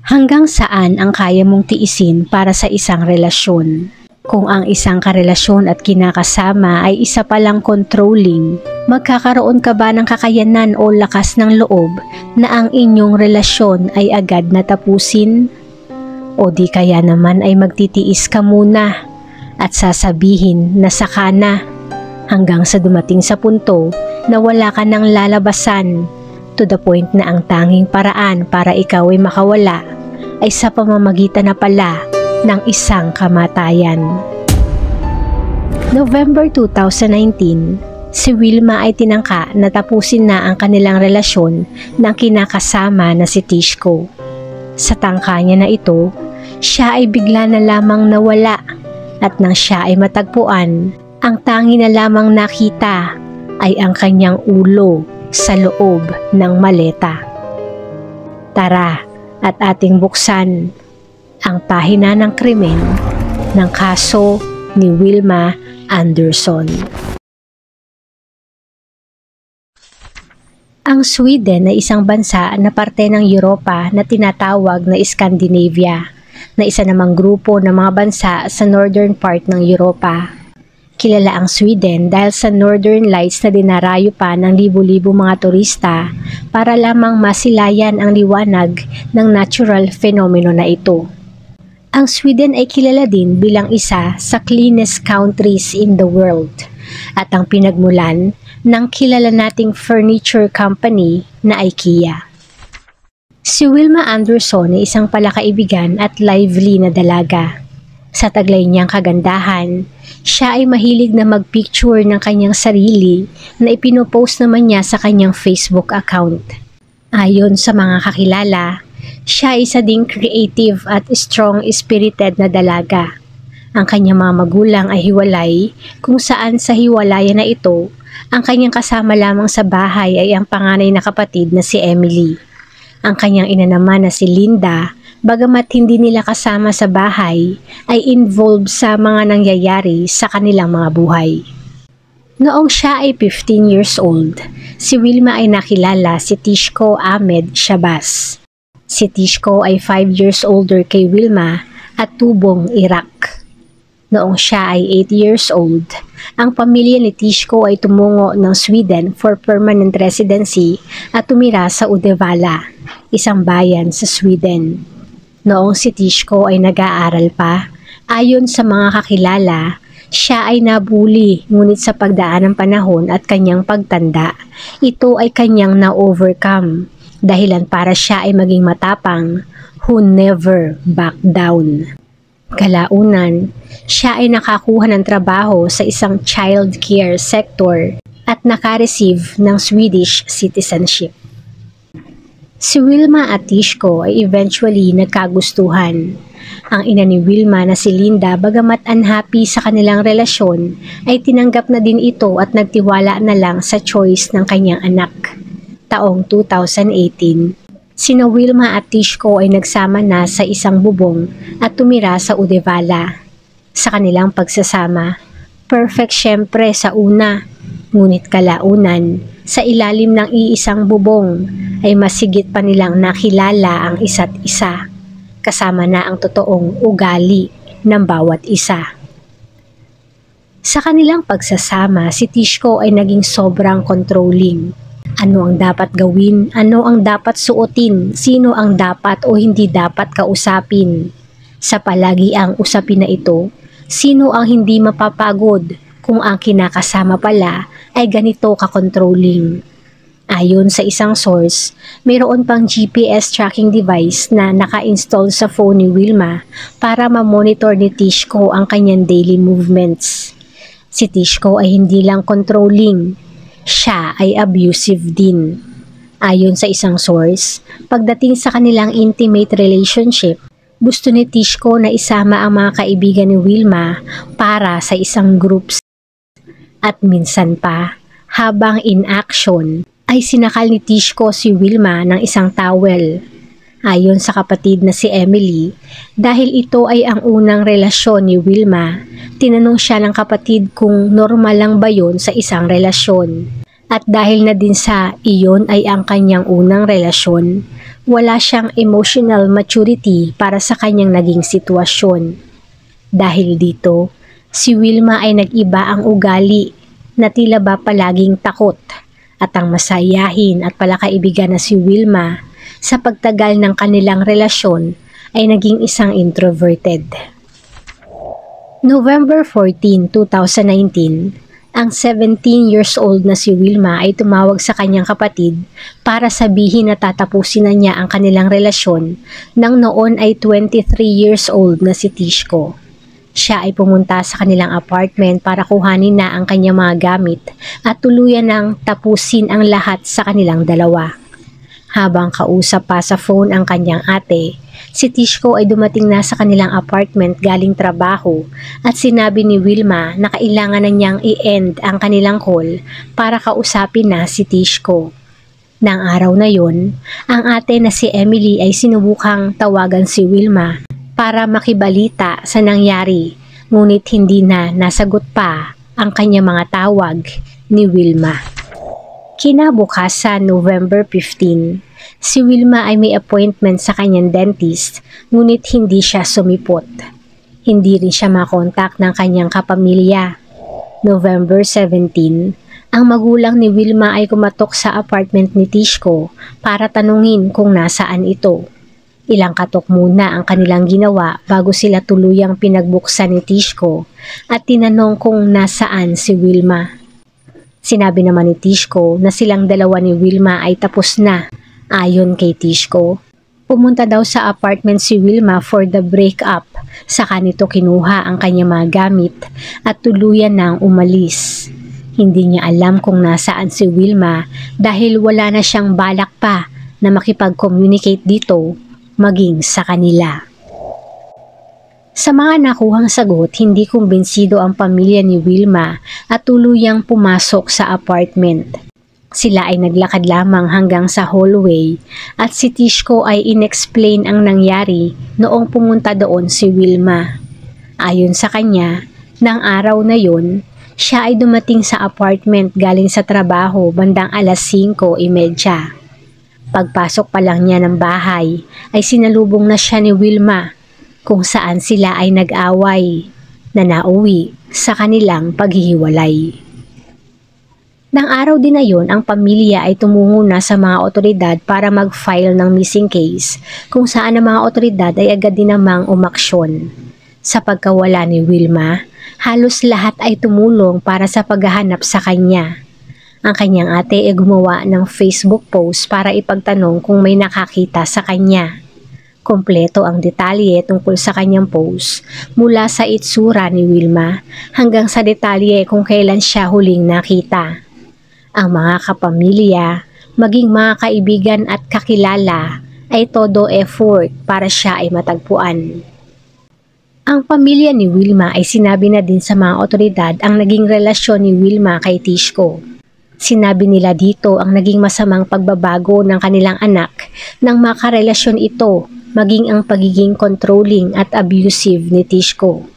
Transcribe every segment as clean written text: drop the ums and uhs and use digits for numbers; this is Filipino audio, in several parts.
Hanggang saan ang kaya mong tiisin para sa isang relasyon? Kung ang isang karelasyon at kinakasama ay isa palang controlling, magkakaroon ka ba ng kakayanan o lakas ng loob na ang inyong relasyon ay agad na tapusin? O di kaya naman ay magtitiis ka muna at sasabihin na saka na hanggang sa dumating sa punto na wala ka ng lalabasan, to the point na ang tanging paraan para ikaw ay makawala ay sa pamamagitan na pala ng isang kamatayan. November 2019, si Wilma ay tinangka na tapusin na ang kanilang relasyon ng kinakasama na si Tishko. Sa tangka niya na ito, siya ay bigla na lamang nawala at nang siya ay matagpuan, ang tangi na lamang nakita ay ang kanyang ulo sa loob ng maleta. Tara at ating buksan ang pahina ng krimen ng kaso ni Wilma Anderson. Ang Sweden ay isang bansa na parte ng Europa na tinatawag na Scandinavia, na isa namang grupo ng mga bansa sa northern part ng Europa. Kilala ang Sweden dahil sa Northern Lights na dinarayo pa ng libu-libu mga turista para lamang masilayan ang liwanag ng natural fenomeno na ito. Ang Sweden ay kilala din bilang isa sa cleanest countries in the world at ang pinagmulan ng kilala nating furniture company na IKEA. Si Wilma Anderson ay isang palakaibigan at lively na dalaga. Sa taglay niyang kagandahan, siya ay mahilig na magpicture ng kanyang sarili na ipinopost naman niya sa kanyang Facebook account. Ayon sa mga kakilala, siya ay isa ding creative at strong-spirited na dalaga. Ang kanyang mga magulang ay hiwalay, kung saan sa hiwalayan na ito, ang kanyang kasama lamang sa bahay ay ang panganay na kapatid na si Emily. Ang kanyang ina naman na si Linda, bagamat hindi nila kasama sa bahay, ay involved sa mga nangyayari sa kanilang mga buhay. Noong siya ay 15 years old, si Wilma ay nakilala si Tishko Ahmed Shabazz. Si Tishko ay 5 years older kay Wilma at tubong Iraq. Noong siya ay 8 years old, ang pamilya ni Tishko ay tumungo ng Sweden for permanent residency at tumira sa Uddevalla, isang bayan sa Sweden. Noong si Tishko ay nag-aaral pa, ayon sa mga kakilala, siya ay nabuli ngunit sa pagdaan ng panahon at kanyang pagtanda, ito ay kanyang na-overcome, dahilan para siya ay maging matapang, who never back down. Kalaunan, siya ay nakakuha ng trabaho sa isang child care sector at nakareceive ng Swedish citizenship. Si Wilma at Tishko ay eventually nagkagustuhan. Ang ina ni Wilma na si Linda, bagamat unhappy sa kanilang relasyon, ay tinanggap na din ito at nagtiwala na lang sa choice ng kanyang anak. Taong 2018, sina Wilma at Tishko ay nagsama na sa isang bubong at tumira sa Uddevalla. Sa kanilang pagsasama, perfect syempre sa una, ngunit kalaunan, sa ilalim ng iisang bubong ay masigit pa nilang nakilala ang isa't isa, kasama na ang totoong ugali ng bawat isa. Sa kanilang pagsasama, si Tishko ay naging sobrang controlling. Ano ang dapat gawin, ano ang dapat suotin, sino ang dapat o hindi dapat kausapin. Sa palagi ang usapin na ito, sino ang hindi mapapagod kung ang kinakasama pala ay ganito ka-controlling. Ayon sa isang source, mayroon pang GPS tracking device na naka-install sa phone ni Wilma para ma-monitor ni Tishko ang kanyang daily movements. Si Tishko ay hindi lang controlling, siya ay abusive din. Ayon sa isang source, pagdating sa kanilang intimate relationship, gusto ni Tishko na isama ang mga kaibigan ni Wilma para sa isang group. At minsan pa, habang in action, ay sinakal ni Tishko si Wilma ng isang towel. Ayon sa kapatid na si Emily, dahil ito ay ang unang relasyon ni Wilma, tinanong siya ng kapatid kung normal lang ba yun sa isang relasyon. At dahil na din sa iyon ay ang kanyang unang relasyon, wala siyang emotional maturity para sa kanyang naging sitwasyon. Dahil dito, si Wilma ay nag-iba ang ugali na tila ba palaging takot at ang masayahin at palakaibigan na si Wilma sa pagtagal ng kanilang relasyon ay naging isang introverted. November 14, 2019, ang 17 years old na si Wilma ay tumawag sa kanyang kapatid para sabihin na tatapusin na niya ang kanilang relasyon nang noon ay 23 years old na si Tishko. Siya ay pumunta sa kanilang apartment para kuhanin na ang kanyang mga gamit at tuluyan ng tapusin ang lahat sa kanilang dalawa. Habang kausap pa sa phone ang kanyang ate, si Tishko ay dumating na sa kanilang apartment galing trabaho at sinabi ni Wilma na kailangan na niyang i-end ang kanilang call para kausapin na si Tishko. Nang araw na yon, ang ate na si Emily ay sinubukang tawagan si Wilma para makibalita sa nangyari, ngunit hindi na nasagot pa ang kanyang mga tawag ni Wilma. Kinabukasan, November 15, si Wilma ay may appointment sa kanyang dentist, ngunit hindi siya sumipot. Hindi rin siya makontak ng kanyang kapamilya. November 17, ang magulang ni Wilma ay kumatok sa apartment ni Tishko para tanungin kung nasaan ito. Ilang katok muna ang kanilang ginawa bago sila tuluyang pinagbuksan ni Tishko at tinanong kung nasaan si Wilma. Sinabi naman ni Tishko na silang dalawa ni Wilma ay tapos na. Ayon kay Tishko, pumunta daw sa apartment si Wilma for the breakup, saka nito kinuha ang kanyang mga gamit at tuluyan nang umalis. Hindi niya alam kung nasaan si Wilma dahil wala na siyang balak pa na makipag-communicate dito maging sa kanila. Sa mga nakuhang sagot, hindi kumbinsido ang pamilya ni Wilma at tuluyang pumasok sa apartment. Sila ay naglakad lamang hanggang sa hallway at si Tishko ay inexplain ang nangyari noong pumunta doon si Wilma. Ayon sa kanya, nang araw na yon, siya ay dumating sa apartment galing sa trabaho bandang alas 5:30. Pagpasok pa lang niya ng bahay ay sinalubong na siya ni Wilma kung saan sila ay nag-away na nauwi sa kanilang paghihiwalay. Nang araw din na yun, ang pamilya ay tumungo na sa mga otoridad para mag-file ng missing case kung saan ang mga otoridad ay agad din namang umaksyon. Sa pagkawala ni Wilma, halos lahat ay tumulong para sa paghahanap sa kanya. Ang kanyang ate ay gumawa ng Facebook post para ipagtanong kung may nakakita sa kanya. Kompleto ang detalye tungkol sa kanyang post mula sa itsura ni Wilma hanggang sa detalye kung kailan siya huling nakita. Ang mga kapamilya, maging mga kaibigan at kakilala ay todo effort para siya ay matagpuan. Ang pamilya ni Wilma ay sinabi na din sa mga otoridad ang naging relasyon ni Wilma kay Tishko. Sinabi nila dito ang naging masamang pagbabago ng kanilang anak nang makarelasyon ito, maging ang pagiging controlling at abusive ni Tishko.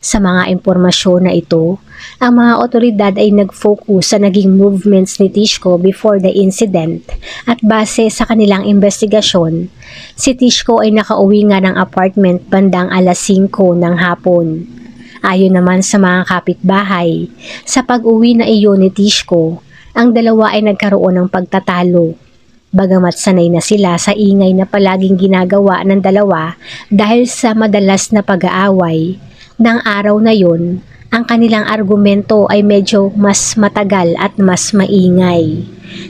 Sa mga impormasyon na ito, ang mga otoridad ay nag-focus sa naging movements ni Tishko before the incident at base sa kanilang investigasyon, si Tishko ay nakauwi nga ng apartment bandang alas 5 ng hapon. Ayon naman sa mga kapitbahay, sa pag-uwi na iyon ni Tishko, ang dalawa ay nagkaroon ng pagtatalo. Bagamat sanay na sila sa ingay na palaging ginagawa ng dalawa dahil sa madalas na pag-aaway, ng araw na yon, ang kanilang argumento ay medyo mas matagal at mas maingay.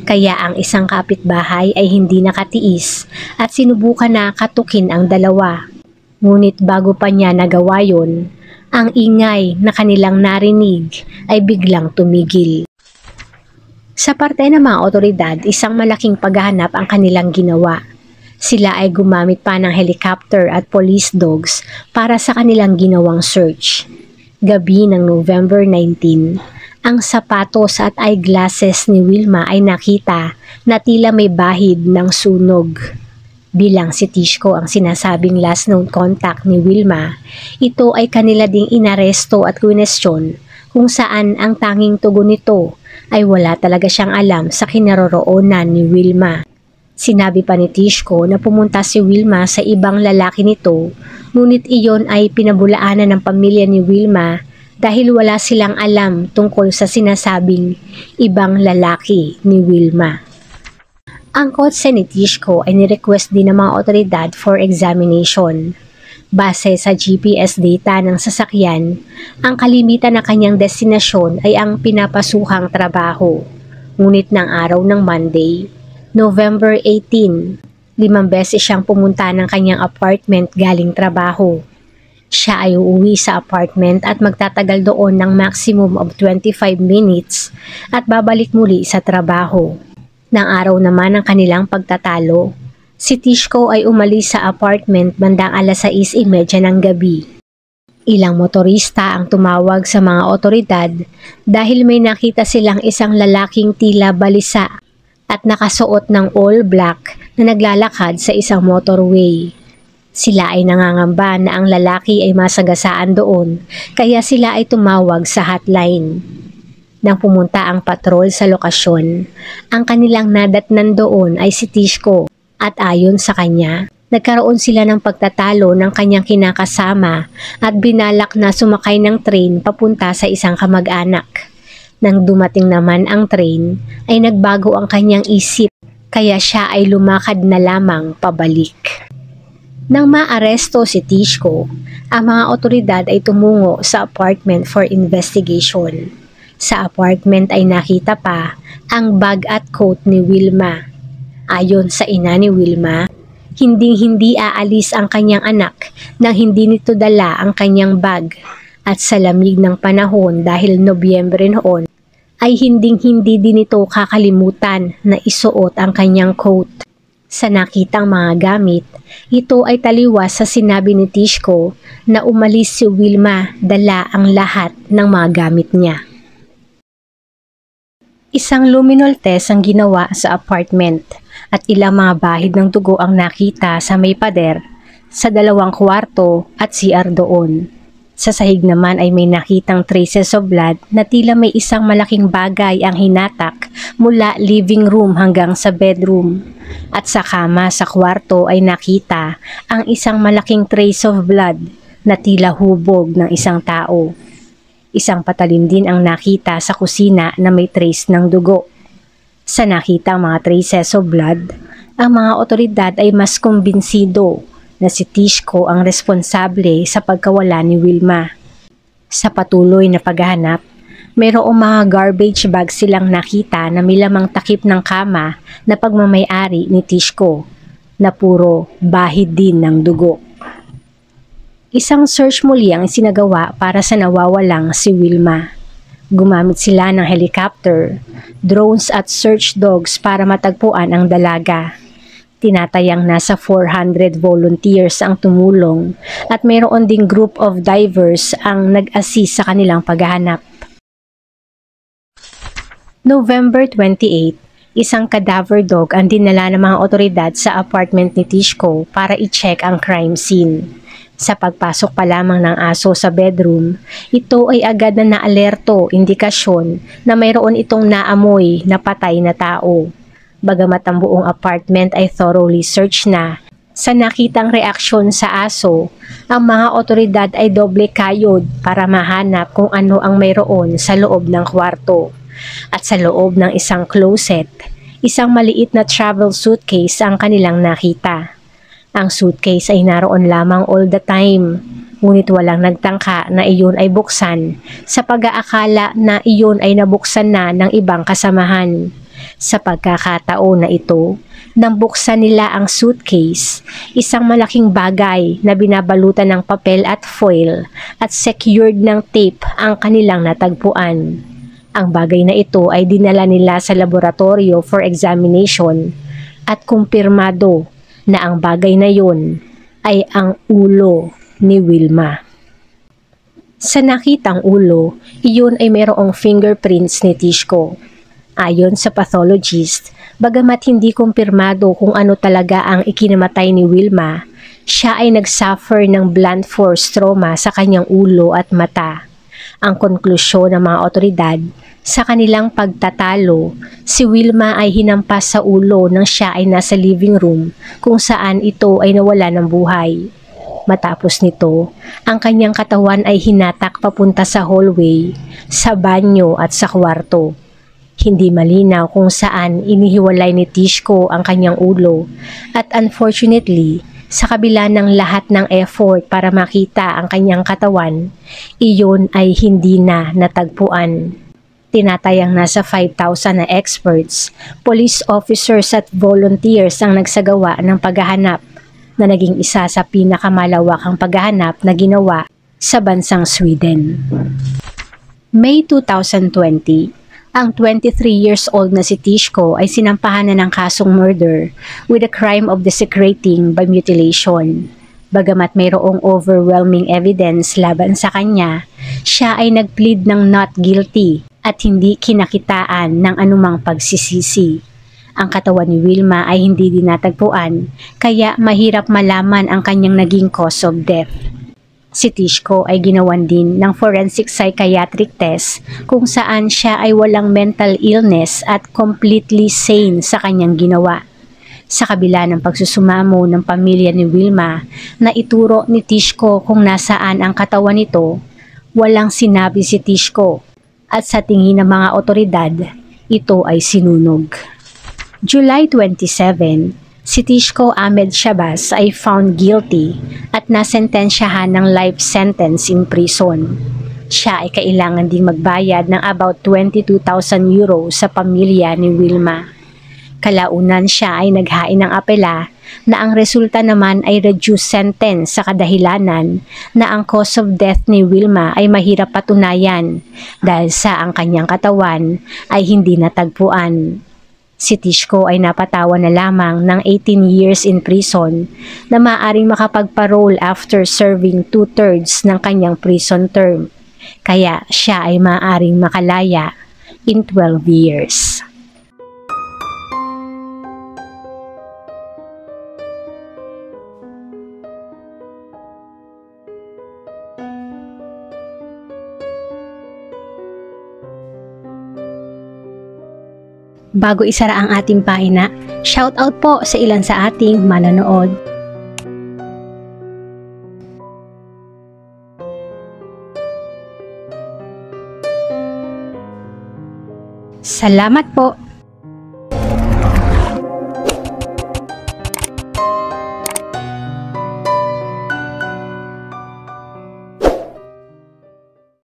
Kaya ang isang kapitbahay ay hindi nakatiis at sinubukan na katukin ang dalawa. Ngunit bago pa niya nagawa yon, ang ingay na kanilang narinig ay biglang tumigil. Sa parte ng mga otoridad, isang malaking paghahanap ang kanilang ginawa. Sila ay gumamit pa ng helicopter at police dogs para sa kanilang ginawang search. Gabi ng November 19, ang sapatos at eyeglasses ni Wilma ay nakita na tila may bahid ng sunog. Bilang si Tishko ang sinasabing last known contact ni Wilma, ito ay kanila ding inaresto at kwinestyon kung saan ang tanging tugon nito ay wala talaga siyang alam sa kinaroroonan ni Wilma. Sinabi pa ni Tishko na pumunta si Wilma sa ibang lalaki nito, ngunit iyon ay pinabulaanan ng pamilya ni Wilma dahil wala silang alam tungkol sa sinasabing ibang lalaki ni Wilma. Ang kotse ni Tishko ay nirequest din ng mga otoridad for examination. Base sa GPS data ng sasakyan, ang kalimitan na kanyang destinasyon ay ang pinapasuhang trabaho. Ngunit ng araw ng Monday, November 18, 5 beses siyang pumunta ng kanyang apartment galing trabaho. Siya ay uuwi sa apartment at magtatagal doon ng maximum of 25 minutes at babalik muli sa trabaho. Nang araw naman ng kanilang pagtatalo, si Tishko ay umalis sa apartment bandang 6:30 ng gabi. Ilang motorista ang tumawag sa mga otoridad dahil may nakita silang isang lalaking tila balisa at nakasuot ng all black na naglalakad sa isang motorway. Sila ay nangangamba na ang lalaki ay masagasaan doon kaya sila ay tumawag sa hotline. Nang pumunta ang patrol sa lokasyon, ang kanilang nadatnan doon ay si Tishko at ayon sa kanya, nagkaroon sila ng pagtatalo ng kanyang kinakasama at binalak na sumakay ng train papunta sa isang kamag-anak. Nang dumating naman ang train, ay nagbago ang kanyang isip kaya siya ay lumakad na lamang pabalik. Nang maaresto si Tishko, ang mga otoridad ay tumungo sa apartment for investigation. Sa apartment ay nakita pa ang bag at coat ni Wilma. Ayon sa ina ni Wilma, hindi aalis ang kanyang anak nang hindi nito dala ang kanyang bag at sa lamig ng panahon dahil Nobyembre noon ay hindi din ito kakalimutan na isuot ang kanyang coat. Sa nakitang mga gamit, ito ay taliwas sa sinabi ni Tishko na umalis si Wilma dala ang lahat ng mga gamit niya. Isang luminol test ang ginawa sa apartment at ilang mga bahid ng dugo ang nakita sa may pader, sa 2 kwarto at CR doon. Sa sahig naman ay may nakitang traces of blood na tila may isang malaking bagay ang hinatak mula living room hanggang sa bedroom. At sa kama sa kwarto ay nakita ang isang malaking trace of blood na tila hubog ng isang tao. Isang patalim din ang nakita sa kusina na may trace ng dugo. Sa nakitang mga traces of blood, ang mga otoridad ay mas kumbinsido na si Tishko ang responsable sa pagkawala ni Wilma. Sa patuloy na paghahanap, mayroong mga garbage bags silang nakita na may lamang takip ng kama na pagmamay-ari ni Tishko, na puro bahid din ng dugo. Isang search muli ang isinagawa para sa nawawalang si Wilma. Gumamit sila ng helicopter, drones at search dogs para matagpuan ang dalaga. Tinatayang nasa 400 volunteers ang tumulong at mayroon ding group of divers ang nag-assist sa kanilang paghahanap. November 28, isang cadaver dog ang dinala ng mga otoridad sa apartment ni Tishko para i-check ang crime scene. Sa pagpasok pa lamang ng aso sa bedroom, ito ay agad na naalerto, indikasyon na mayroon itong naamoy na patay na tao. Bagamat ang buong apartment ay thoroughly searched na, sa nakitang reaksyon sa aso, ang mga otoridad ay doble kayod para mahanap kung ano ang mayroon sa loob ng kwarto. At sa loob ng isang closet, isang maliit na travel suitcase ang kanilang nakita. Ang suitcase ay naroon lamang all the time, ngunit walang nagtangka na iyon ay buksan sa pag-aakala na iyon ay nabuksan na ng ibang kasamahan. Sa pagkakataon na ito, nang buksan nila ang suitcase, isang malaking bagay na binabalutan ng papel at foil at secured ng tape ang kanilang natagpuan. Ang bagay na ito ay dinala nila sa laboratorio for examination at kumpirmado na ang bagay na yun ay ang ulo ni Wilma. Sa nakitang ulo, iyon ay mayroong fingerprints ni Tishko. Ayon sa pathologist, bagamat hindi kumpirmado kung ano talaga ang ikinamatay ni Wilma, siya ay nagsuffer ng blunt force trauma sa kanyang ulo at mata. Ang konklusyon ng mga otoridad, Sa kanilang pagtatalo, si Wilma ay hinampas sa ulo nang siya ay nasa living room kung saan ito ay nawala ng buhay. Matapos nito, ang kanyang katawan ay hinatak papunta sa hallway, sa banyo at sa kwarto. Hindi malinaw kung saan inihiwalay ni Tishko ang kanyang ulo at unfortunately, sa kabila ng lahat ng effort para makita ang kanyang katawan, iyon ay hindi na natagpuan. Tinatayang nasa 5,000 na experts, police officers at volunteers ang nagsagawa ng paghahanap na naging isa sa pinakamalawakang paghahanap na ginawa sa bansang Sweden. May 2020, ang 23 years old na si Tishko ay sinampahan na ng kasong murder with a crime of desecrating by mutilation. Bagamat mayroong overwhelming evidence laban sa kanya, siya ay nagplead ng not guilty at hindi kinakitaan ng anumang pagsisisi. Ang katawan ni Wilma ay hindi din natagpuan, kaya mahirap malaman ang kanyang naging cause of death. Si Tishko ay ginawan din ng forensic psychiatric test kung saan siya ay walang mental illness at completely sane sa kanyang ginawa. Sa kabila ng pagsusumamo ng pamilya ni Wilma na ituro ni Tishko kung nasaan ang katawan nito, walang sinabi si Tishko at sa tingin ng mga otoridad, ito ay sinunog. July 27, si Tishko Ahmed Shabazz ay found guilty at nasentensyahan ng life sentence in prison. Siya ay kailangan ding magbayad ng about 22,000 euro sa pamilya ni Wilma. Kalaunan siya ay naghain ng apela na ang resulta naman ay reduced sentence sa kadahilanan na ang cause of death ni Wilma ay mahirap patunayan dahil sa ang kanyang katawan ay hindi natagpuan. Si Tishko ay napatawan na lamang ng 18 years in prison na maaaring makapagparole after serving 2/3 ng kanyang prison term. Kaya siya ay maaaring makalaya in 12 years. Bago isara ang ating pahina, shoutout po sa ilan sa ating manonood. Salamat po!